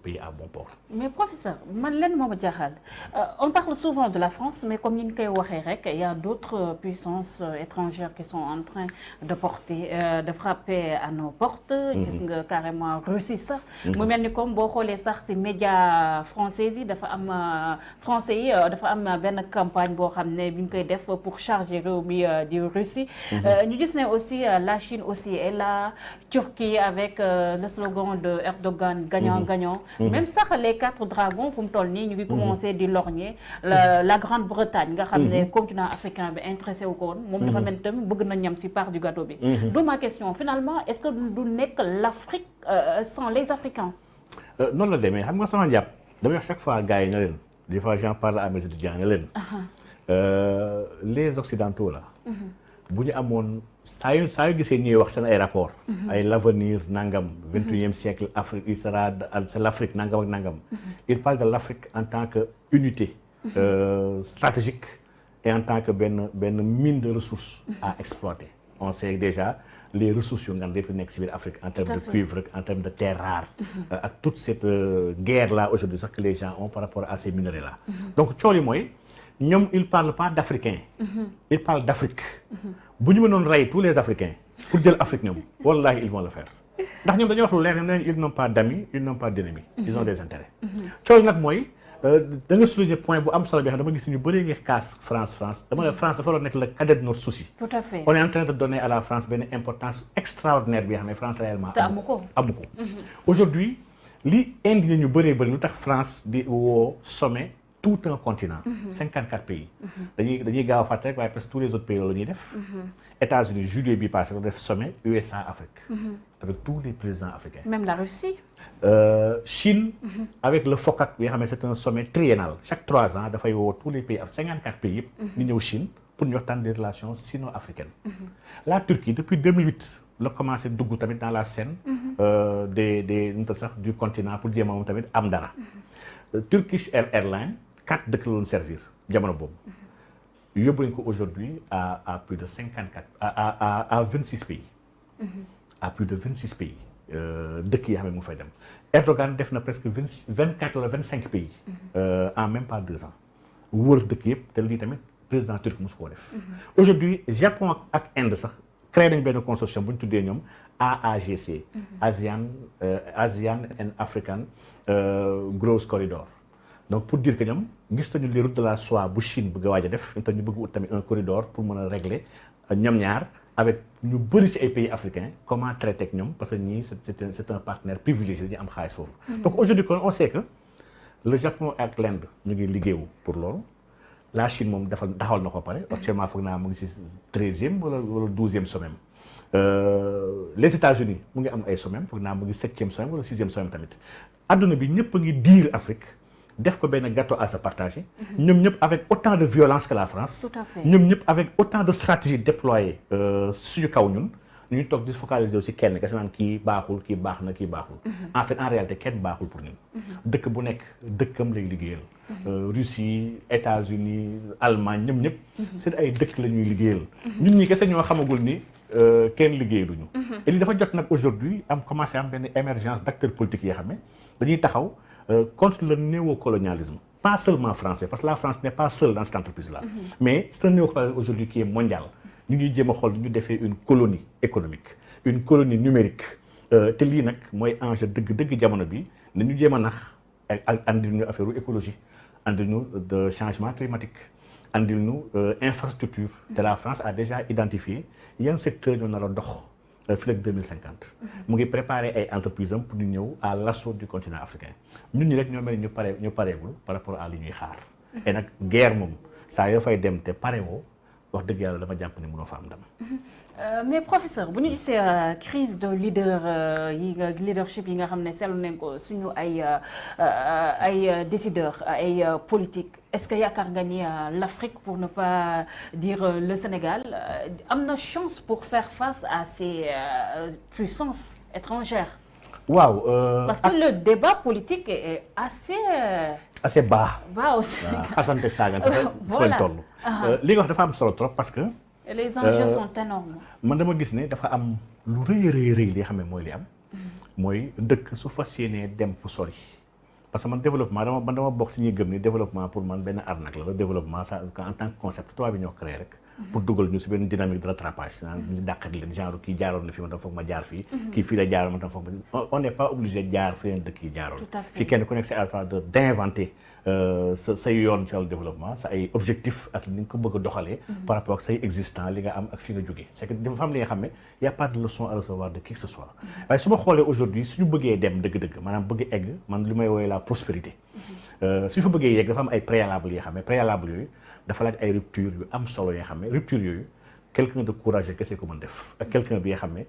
pays à bon port. Mais professeur man leen moo ma jaaxal on parle souvent de la France mais comme ni ñu koy waxee rek il y a d'autres puissances étrangères qui sont en train de frapper à nos portes. gis nga carrément Russie sax. mu mel ni comme boo xoolee sax ci médias français yi dafa am français yi dafa am benn campagne boo xam ne bi ñu koy def pour charger réew mi di Russie. ñu gis ne aussi la Chine aussi et la Turquie avec le slogan de Erdogan gagnant-gagnant. Même sax les 4 dragons fu mu toll nii ñu ngi commencé di lorgner la Grande-Bretagne nga xam ne continent africain bi intéressé wu ko woon moom dafa mel tamit bëgg na ñam ci part du gâteau bi. d'où ma question finalement est-ce que du nekk l'Afrique sans les Africains? noonu la demee xam nga sama njàpp damay wax chaque fois gars yi ne leen des fois j'en parle à mes étudiants ne leen les occidentaux là bu ñu amoon saa yu gisee ñuy wax seen ay rapport ay l'avenir nangam 21e siècle Afrique il sera c'est l'Afrique nangam ak nangam il parle de l'Afrique en tant que unité stratégique et en tant que benn mine de ressources à exploiter. On sait déjà les ressources yu nga xam ne nekk ci biir Afrique en termes de cuivre en termes de terres rares ak toute cette guerre là aujourd'hui sax que les gens ont par rapport à ces minerais là. Donc coow li mooy ñoom ils parlent pas d'Africains. Ils parlent d'Afrique. bu ñu mënoon rey tous les Africains pour jël Afrique ñoom wallahi ils vont le faire ndax ñoom dañoo wax lu leer ne ils n'ont pas d'amis ils n'ont pas d'ennemis. Ils ont des intérêts. coow nag mooy da nga souligner point bu am solo bi xam dama gis ñu bëree ngi kaas France dama ne France dafa war a nekk le cadet de notre souci. Tout à fait. On est en train de donner à la France benn importance extraordinaire bi nga xam ne France réellement amu ko. Aujourd'hui li indi ñu bëree bëri lu tax France di woo sommet tout un continent. 54 pays. dañuy gaaw a fàtte rek waaye presque tous les autres pays la ñuy def. États-Unis juillet bi passé la def sommet USA Afrique. Avec tous les présidents africains. Même la Russie. Chine. Avec le FOCAC bi nga xam ne c'est un sommet triennal chaque 3 ans dafay woo tous les pays 54 pays yëpp. ñu ñëw Chine pour ñu waxtaan des relations sino-africaines. La Turquie depuis 2008 la commencé dugg tamit dans la scène. des sax du continent pour jéem a moom tamit am dara. Turkish Airlines 4 dëkk la doon servir jamono boobu. yóbbu nañu ko aujourd'hui à plus de 54 à 26 pays. à plus de 26 pays dëkk yi xam ne mu fay dem Erdogan def na presque 24 wala 25 pays. en même pas 2 ans. wër dëkk yëpp te lii tamit président turc mosu koo def. aujourd'hui Japon ak Inde sax créé nañ benn consortium bu ñu tuddee ñoom AAGC. ASEAN and African Growth Corridor. Donc pour dire que ñoom gis nañu les routes de la soie bu Chine bëgg a waaj a def te ñu bëgg ut tamit un corridor pour mën a régler ñoom ñaar avec ñu bëri ci ay pays africains comment traiter ak ñoom parce que ñii c'est un partenaire privilégié dañu am xaalis foofu. Donc aujourd'hui on sait que le Japon ak l'Inde ñu ngi liggéeyu pour loolu la Chine moom dafa taxawal na ko pare actuellement foog naa mu ngi ci 13e wala 12e sommet. Les États-Unis mu ngi am ay sommet foog naa mu ngi 7e sommet wala 6e sommet tamit adduna bi ñëpp a ngi diir Afrique. def ko benn gâteau à se partager. ñoom ñëpp avec autant de violence que la France. Tout à fait. ñoom ñëpp avec autant de stratégies déployées suñu kaw ñun ñu toog di focaliser aussi kenn kese naan kii baaxul kii baax na kii baaxul. en fait en réalité kenn baaxul pour ñun. dëkk bu nekk dëkkam lay liggéeyal. Russie États-Unis Allemagne ñoom ñëpp. seen ay dëkk la ñuy liggéeyal. ñun ñi kese ñoo xamagul ni kenn liggéeyaluñu. et li dafa jot nag aujourd'hui am commencé am benn émergence d'acteurs politiques yoo xam ne dañuy taxaw. Contre le néocolonialisme, pas seulement français, parce que la France n'est pas seule dans cette entreprise-là, mais c'est un néocolonialisme aujourd'hui qui est mondial. Nous avons fait une colonie économique, une colonie numérique. te lii nag mooy enjeu dëgg jamono bi nañu jéem a nax andil ñu affaire écologie andil ñu de changement climatique andil ñu infrastructure te la France a déjà identifié yan secteur ñoo nar a dox fii ak 2050 mu ngi préparer ay entreprises am pour ñu ñëw à l'assaut du continent africain ñun ñi rek ñoo mel ñu pareegul par rapport à li ñuy xaar et nag guerre moom saa yoo fay dem te parewoo wax dëgg yàlla dama jàpp ne mënoo fa am ndam. Mais professeur bu ñu gisee crise de leadership yi nga xam ne seetlu nañ ko suñu ay décideurs ay politiques est-ce que yaakaar nga ni l'Afrique pour ne pas dire le Sénégal am na chance pour faire face à ces puissances étrangères? waaw parce que le débat politique est assez bas. bas aussi. xasante saagante fa lañ toll. li nga wax dafa am solo trop parce que. Les enjeux sont énormes. man dama gis ne dafa am lu rëy li xam ne mooy li am. mooy dëkk su fas yéenee dem fu sori parce que man développement dama bokk si ñuy gëm ni développement pour man benn arnaque la développement ça en tant que concept tubaab bi ñoo créé rek pour dugal ñu si benn dynamique de rattrapage naan ñu dàqat leen genre kii jaaroon na fi ma tam foog ma jaar fii kii fii la jaaroon ma tam foog ma on n'est pas obligé jaar fi leen dëkk yi jaaroon fii kenn ku nekk c'est à toi d'inventer say yoon ci wàllu développement sa ay objectif ak ni nga ko bëgg a doxalee par rapport ak say existant li nga am ak fi nga jógee c'est que dafa am li nga xam ne y a pas de leçon à recevoir de qui que ce soit waaye su ma xoolee aujourd'hui suñu bëggee dem dëgg-dëgg maanaam bëgg egg man li may woowee la prospérité suñu fa bëggee yegg dafa am ay préalables yi nga xam ne préalables yooyu dafa laaj ay rupture yu am solo yoo xam ne rupture yooyu quelqu'un de courageux kese ko mën def ak quelqu'un bi nga xam ne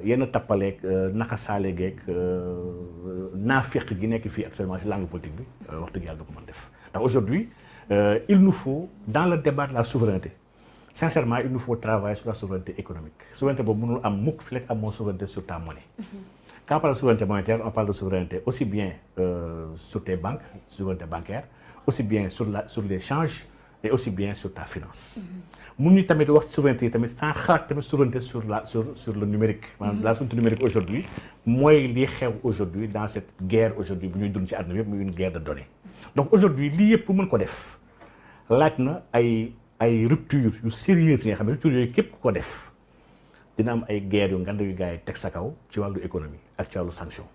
yenn tappaleeg naka saale geeg naafiq gi nekk fii actuellement ci langue politique bi wax dëgg yàlla du ko mën def ndax aujourd'hui il nous faut dans le débat de la souveraineté sincèrement il nous faut travailler sur la souveraineté économique souveraineté boobu mënul am mukk fi lekk amoo souveraineté sur ta monnaie quand on parle de souveraineté monétaire on parle de souveraineté aussi bien sur tes banques souveraineté bancaire aussi bien sur l'échange et aussi bien sur ta finance mun ñu tamit wax souveraineté tamit sans xalaat tamit souveraineté sur le numérique maanaam la souveraineté numérique aujourd'hui mooy li xew aujourd'hui dans cette guerre aujourd'hui bu ñuy dund ci àdduna bi yëpp muy une guerre de données donc aujourd'hui lii yëpp pour mën ko def laaj na ay rupture yu sérieuses yi nga xam ne rupture yooyu képp ku ko def dina am ay guerre yu ngand yu gars yi teg sa kaw ci wàllu économie ak ci wàllu sanction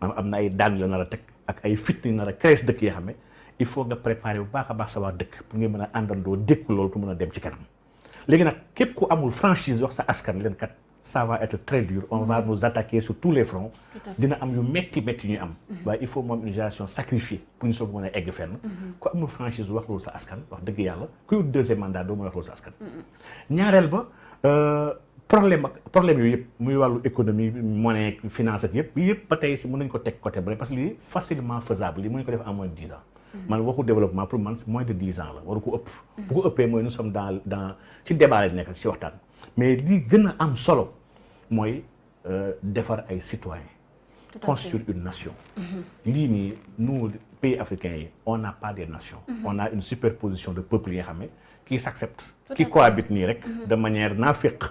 maanaam am na ay daan la nar a teg ak ay fitna yu nar a créer dëkk yoo xam ne il faut nga préparer bu baax a baax sa waa dëkk pour nga mën a àndandoo dékku loolu pour mën a dem ci kanam léegi nag képp ku amul franchise wax sa askan leen kat ça va être très dur on va nous attaquer sur tous les fronts dina am yu métti ñuy am waaye il faut moom une gestion sacrifiée pour ñu soog mën a egg fenn ku amul franchise wax loolu sa askan wax dëgg yàlla kuy wut deuxième mandat doo mën a wax loolu sa askan ñaareel ba problème yooyu yëpp muy wàllu économie monnaie finance ak yëpp ba tey si mën nañu ko teg côté ba parce que lii facilement faisable lii mën nañu ko def en moins de 10 ans man waxu développement pour man moins de 10 ans la waru ko ëpp bu ko ëppee mooy nous sommes dans ci débat la nekk ci waxtaan mais li gën a am solo mooy defar ay citoyens construire une nation lii nii nous pays africains yi on n'a pas des nations on a une superposition de peuples yi nga xam ne qui s'acceptent qui cohabitent nii rek de manière naafiq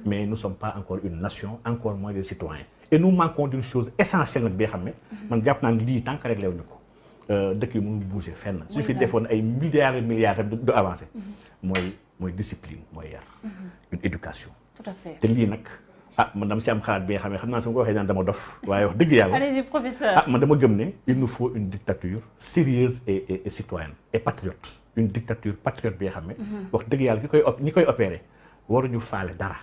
mais nous sommes pas encore une nation encore moins des citoyens et nous manquons d'une chose essentielle nag bi nga xam ne man jàpp naa ne lii tant que réglé wuñu ko dëkk yi mënul bouger fenn su fi defoon ay milliards et milliards du avancer mooy discipline mooy yar une éducation tout à fait te lii nag man dama ci am xalaat bi nga xam ne xam naa su ma ko waxee naan dama dof waaye wax dëgg yàlla allez-y professeur man dama gëm ne il nous faut une dictature sérieuse et citoyenne et patriote une dictature patriote bi nga xam ne wax dëgg yàlla ñi koy opérer waruñu faale dara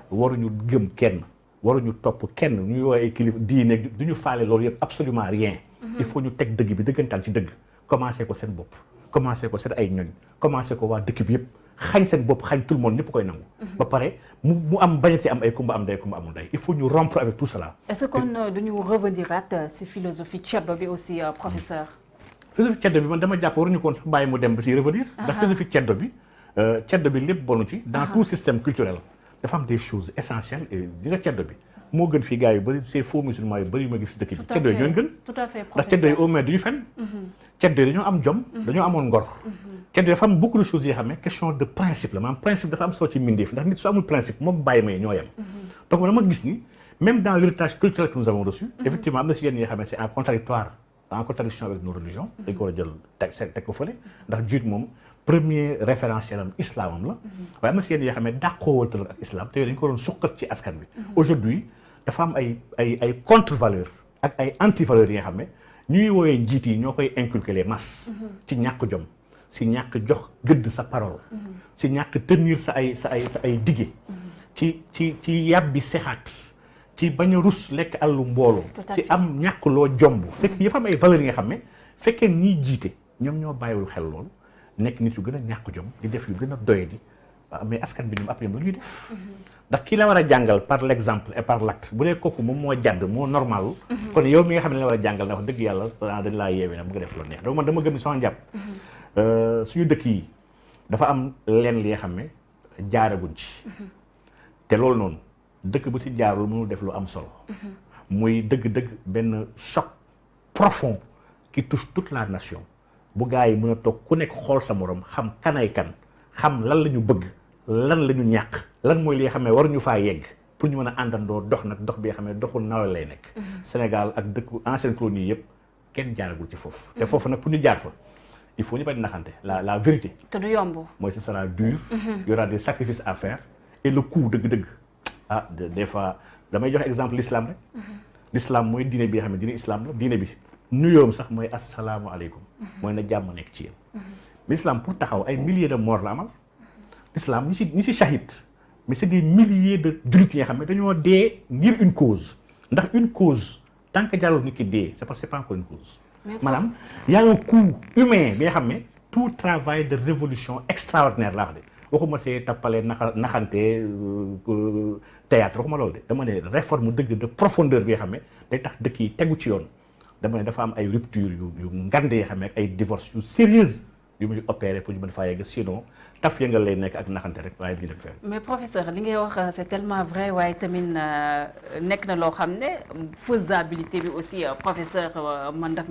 waruñu gëm kenn waruñu topp kenn ñuy woowee ay kilifa diine du ñu faale loolu yëpp absolument rien il faut ñu teg dëgg bi dëggantaan ci dëgg commencé ko seen bopp commencé ko seen ay ñoñ commencé ko waa dëkk bi yëpp xañ seen bopp xañ tout le monde ñëpp koy nangu ba pare mu am bañati am ay kumba am ndey kumba amul ndey il faut ñu rompre avec tout cela est-ce que kon duñu revenir at si philosophie ceddo bi aussi professeur philosophie ceddo bi man dama jàpp waruñu koon sax bàyyi mu dem ba si revenir ndax philosophie ceddo bi lépp bonu ci dans tout système culturel dafa am des choses essentielles et di nga ceddo bi moo gën fii gars yu bëri ces faux musulmans yu bëri yu ma gis si dëkk bi ceddo yi ñoo gën tout à fait ndax ceddo yi au moins duñu fen ceddo yi dañoo am jom dañoo amoon ngor ceddo yi dafa am beaucoup de choses yoo xam ne question de principe la maanaam principe dafa am solo ci mbindeef ndax nit su amul principe moom bàyyi may ñoo yem donc dama gis ni même dans l'héritage culturel que nous avons reçu effectivement am na si yenn yoo xam ne c'est en contradiction avec nos religions dañ ko war a jël teg ko fële ndax juit moom premier référentiel am islamam la waaye am na si yenn yoo xam ne dàqoowaltal ak islam te yooyu dañu ko doon suqat ci askan bi aujourd'hui dafa am ay contre valeur ak ay anti valeurs yi nga xam ne ñuy woowee njiit yi ñoo koy inculquer les masses ci ñàkk jom si ñàkk jox gëdd sa parole si ñàkk tenir sa ay dige ci yàbbi sexaat ci bañ a rus lekk àllu mbooloo si am ñàkk loo jomb c'est que dafa am ay valeurs yi nga xam ne fekkee ñiy jiite ñoom ñoo bàyyiwul xel loolu nekk nit yu gën a ñàkk jom di def yu gën a doyadi mais askan bi ñoom après ñoom lu ñuy def ndax kii la war a jàngal par l'exemple et par l'acte bu dee kooku moom moo jàdd moo normal kon yow mi nga xam ne la war a jàngal na wax dëgg yàlla dañ laa yeewee na bu nga def lu neex donc man dama gëm ni sama njàpp suñu dëkk yi dafa am leen li nga xam ne jaaraguñ ci te loolu noonu dëkk bu si jaarul mënul def lu am solo muy dëgg-dëgg benn choc profond qui touche toute la nation bu gars yi mën a toog ku nekk xool sa morom xam kanay kan xam lan la ñu bëgg lan la ñu ñàkk lan mooy li nga xam ne waruñu faa yegg pour ñu mën a àndandoo dox nag dox bi nga xam ne doxul nawle lay nekk Sénégal ak dëkku ancienne colonie yëpp kenn jaaragul ci foofu. te foofu nag pour ñu jaar fa il faut ñu bañ naxante la vérité. te du yomb. mooy ce sera dur. Il y aura des sacrifices à faire et le coût dëgg-dëgg des fois damay joxe exemple l'islam rek. l'islam mooy diine bi nga xam ne diine islam la diine bi nuyoom sax mooy asalaamualeykum. mooy na jàmm nekk ci yéen. l'islam pour taxaw ay milliers de morts la amal. l'islam ñi ci shahid mais c'est des milliers de jullit yi nga xam ne dañoo dee ngir une cause ndax une cause tant que jarul nit ki dee c'est parce que c'est pas encore une cause. maanaam y a un coût humain bi nga xam ne tout travail de révolution extraordinaire laa wax de waxuma see tappale naxante théâtre waxuma loolu de dama ne réforme dëgg de profondeur bi nga xam ne day tax dëkk yi tegu ci yoon dama ne dafa am ay rupture yu ngande yoo xam ne ak ay divorce yu sérieuses yu muy opéré pour ñu mën faa yegg sinon taf yëngal lay nekk ak naxante rek waaye du ñu dem fenn. mais professeur li ngay wax c'est tellement vrai waaye tamit nekk na loo xam ne faisabilité bi aussi professeur man daf